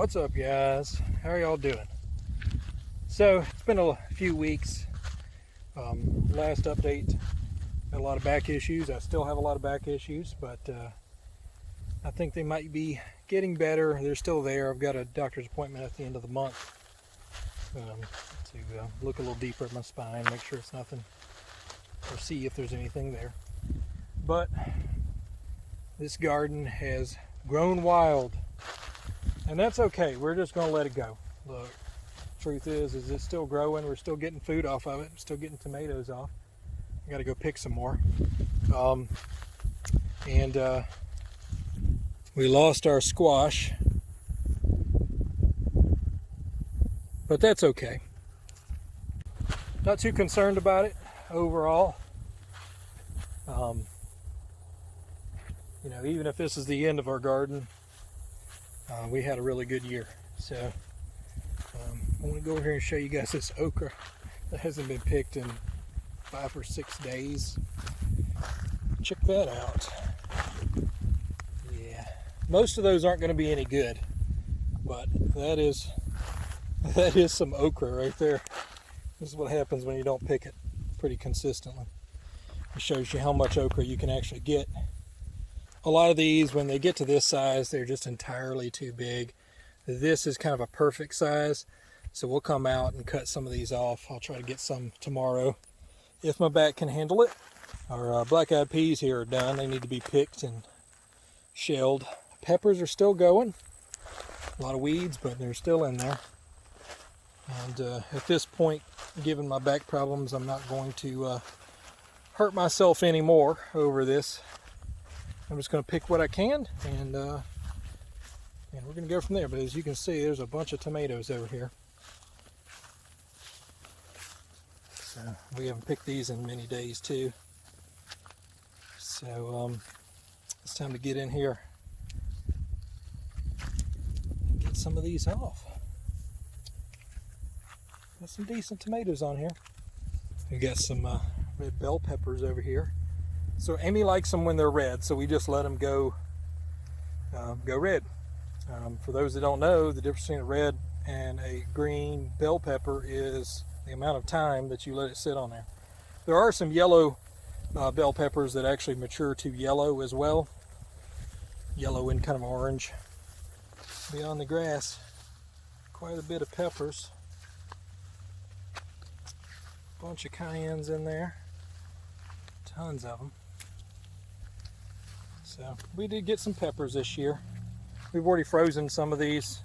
What's up, guys? How are y'all doing? So it's been a few weeks. Last update, had a lot of back issues. I still have a lot of back issues, but I think they might be getting better. They're still there. I've got a doctor's appointment at the end of the month to look a little deeper at my spine, make sure it's nothing, or see if there's anything there. But this garden has grown wild. And that's okay. We're just going to let it go. Look, truth is it's still growing. We're still getting food off of it. We're still getting tomatoes off. I got to go pick some more. We lost our squash, but that's okay. Not too concerned about it overall. Even if this is the end of our garden, we had a really good year. So I want to go over here and show you guys this okra that hasn't been picked in 5 or 6 days. Check that out. Yeah, most of those aren't going to be any good, but that is some okra right there. This is what happens when you don't pick it pretty consistently. It shows you how much okra you can actually get. A lot of these, when they get to this size, they're just entirely too big. This is kind of a perfect size, so we'll come out and cut some of these off. I'll try to get some tomorrow if my back can handle it. Our black-eyed peas here are done. They need to be picked and shelled. Peppers are still going. A lot of weeds, but they're still in there. And at this point, given my back problems, I'm not going to hurt myself anymore over this. I'm just going to pick what I can, and we're going to go from there. But as you can see, there's a bunch of tomatoes over here. So we haven't picked these in many days too. So it's time to get in here and get some of these off. Got some decent tomatoes on here. We got some red bell peppers over here. So Amy likes them when they're red, so we just let them go red. For those that don't know, the difference between a red and a green bell pepper is the amount of time that you let it sit on there. There are some yellow bell peppers that actually mature to yellow as well. Yellow and kind of orange. Beyond the grass, quite a bit of peppers. Bunch of cayennes in there. Tons of them. So we did get some peppers this year. We've already frozen some of these.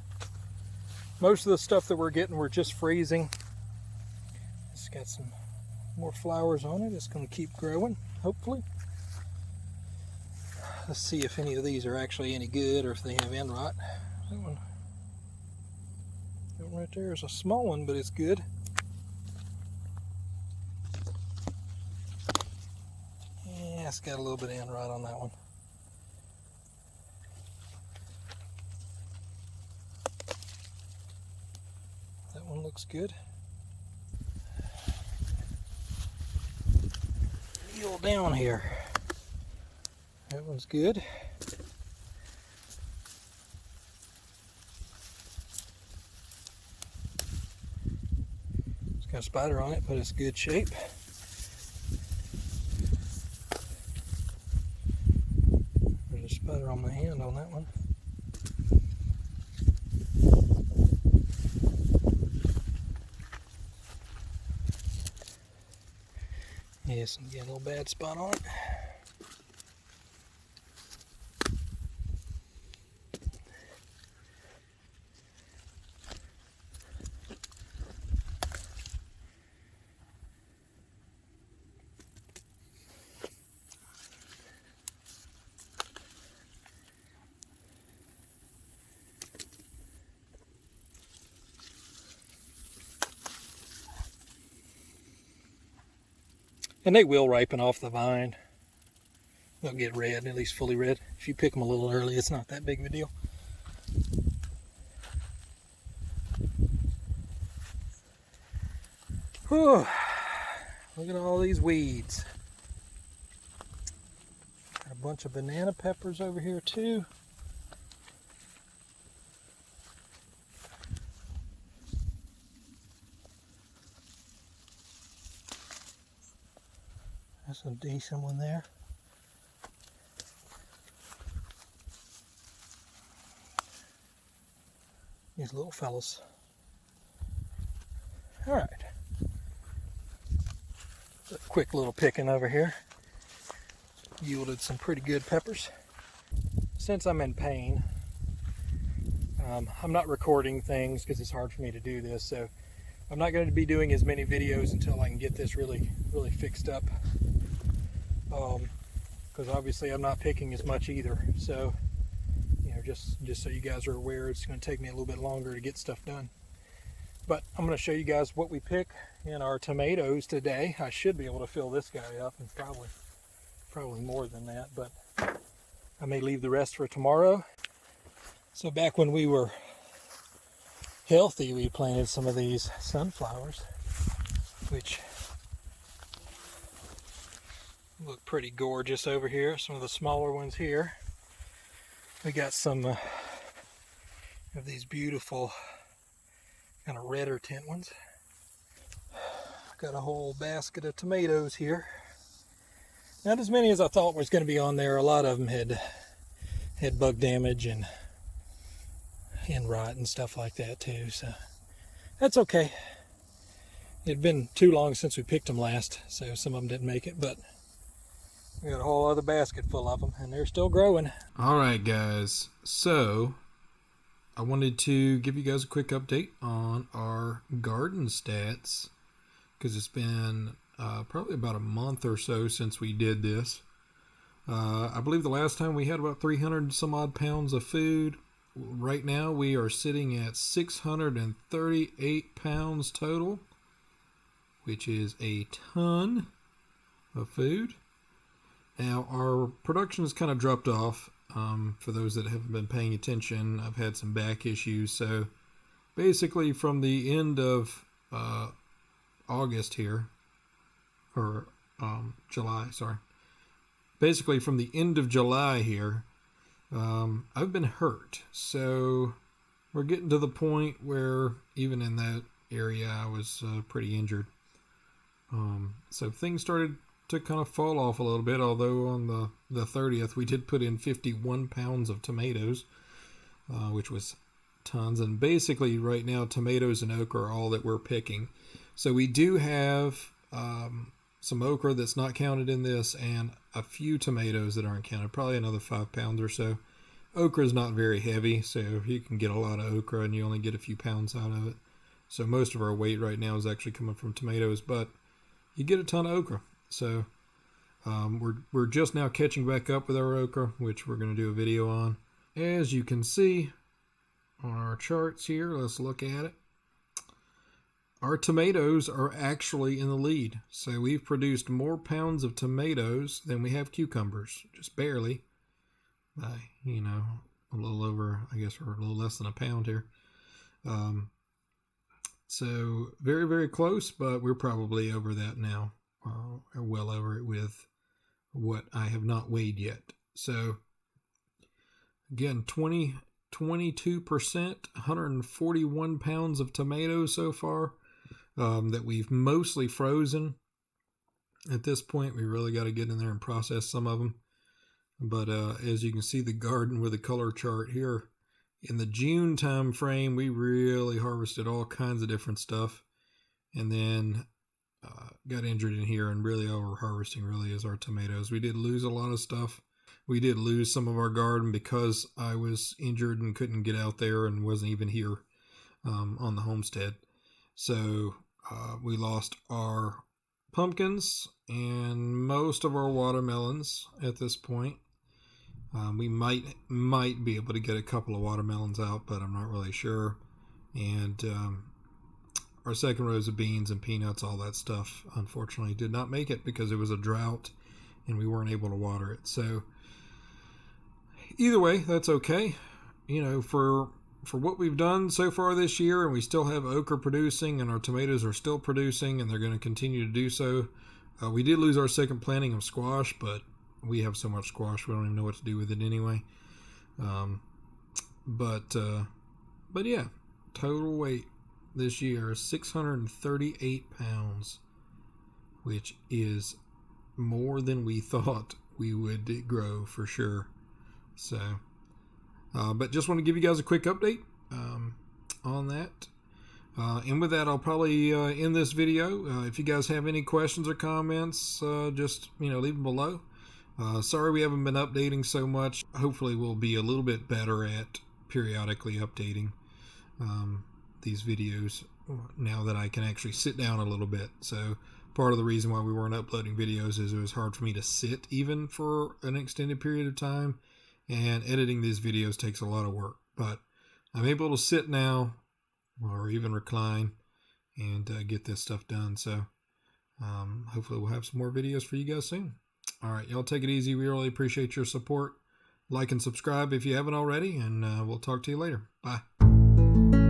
Most of the stuff that we're getting, we're just freezing. It's got some more flowers on it. It's going to keep growing, hopefully. Let's see if any of these are actually any good or if they have end rot. That one right there is a small one, but it's good. Yeah, it's got a little bit of end rot on that one. That one looks good. Kneel down here. That one's good. It's got a spider on it, but it's good shape. There's a spider on my hand on that one. Yes, and get a little bad spot on it. And they will ripen off the vine. They'll get red, at least fully red. If you pick them a little early, it's not that big of a deal. Whew. Look at all these weeds. Got a bunch of banana peppers over here too. There's a decent one there. These little fellas. All right. A quick little picking over here. Yielded some pretty good peppers. Since I'm in pain, I'm not recording things because it's hard for me to do this, so I'm not going to be doing as many videos until I can get this really fixed up. Because obviously I'm not picking as much either, so you know, just so you guys are aware, it's going to take me a little bit longer to get stuff done. But I'm going to show you guys what we pick in our tomatoes today. I should be able to fill this guy up, and probably more than that, but I may leave the rest for tomorrow. So back when we were healthy, we planted some of these sunflowers, which look pretty gorgeous over here. Some of the smaller ones here. We got some of these beautiful kind of redder tint ones. Got a whole basket of tomatoes here. Not as many as I thought was going to be on there. A lot of them had bug damage and rot and stuff like that too, so that's okay. It had been too long since we picked them last, so some of them didn't make it, but we got a whole other basket full of them, and they're still growing. All right, guys, so I wanted to give you guys a quick update on our garden stats, because it's been probably about a month or so since we did this. I believe the last time we had about 300 some odd pounds of food. Right now we are sitting at 638 pounds total, which is a ton of food. Now our production has kind of dropped off. For those that haven't been paying attention, I've had some back issues. So basically from the end of August here, or July, sorry. Basically from the end of July here, I've been hurt, so we're getting to the point where even in that area I was pretty injured. So things started to kind of fall off a little bit, although on the 30th we did put in 51 pounds of tomatoes, which was tons. And basically right now tomatoes and okra are all that we're picking. So we do have some okra that's not counted in this, and a few tomatoes that aren't counted, probably another 5 pounds or so. Okra is not very heavy, so you can get a lot of okra and you only get a few pounds out of it. So most of our weight right now is actually coming from tomatoes, but you get a ton of okra. So we're just now catching back up with our okra, which we're going to do a video on. As you can see on our charts here, let's look at it. Our tomatoes are actually in the lead. So we've produced more pounds of tomatoes than we have cucumbers, just barely. By, you know, a little over, I guess we're a little less than a pound here. So very, very close, but we're probably over that now, or well over it with what I have not weighed yet. So again, 22%, 141 pounds of tomatoes so far. That we've mostly frozen. At this point, we really got to get in there and process some of them. But as you can see, the garden with the color chart here, in the June time frame, we really harvested all kinds of different stuff, and then got injured in here. And really, all we're harvesting really is our tomatoes. We did lose a lot of stuff. We did lose some of our garden because I was injured and couldn't get out there and wasn't even here on the homestead. So we lost our pumpkins and most of our watermelons at this point. We might be able to get a couple of watermelons out, but I'm not really sure. And our second rows of beans and peanuts, all that stuff, unfortunately did not make it because it was a drought and we weren't able to water it. So either way, that's okay. You know, for what we've done so far this year, and we still have okra producing, and our tomatoes are still producing, and they're going to continue to do so. We did lose our second planting of squash, but we have so much squash we don't even know what to do with it anyway. But yeah, total weight this year is 638 pounds, which is more than we thought we would grow for sure. So, but just want to give you guys a quick update on that. And with that, I'll probably end this video. If you guys have any questions or comments, just leave them below. Sorry we haven't been updating so much. Hopefully we'll be a little bit better at periodically updating these videos now that I can actually sit down a little bit. So part of the reason why we weren't uploading videos is it was hard for me to sit even for an extended period of time, and editing these videos takes a lot of work. But I'm able to sit now, or even recline, and get this stuff done. So hopefully we'll have some more videos for you guys soon. All right, y'all take it easy. We really appreciate your support. Like and subscribe if you haven't already, and we'll talk to you later. Bye.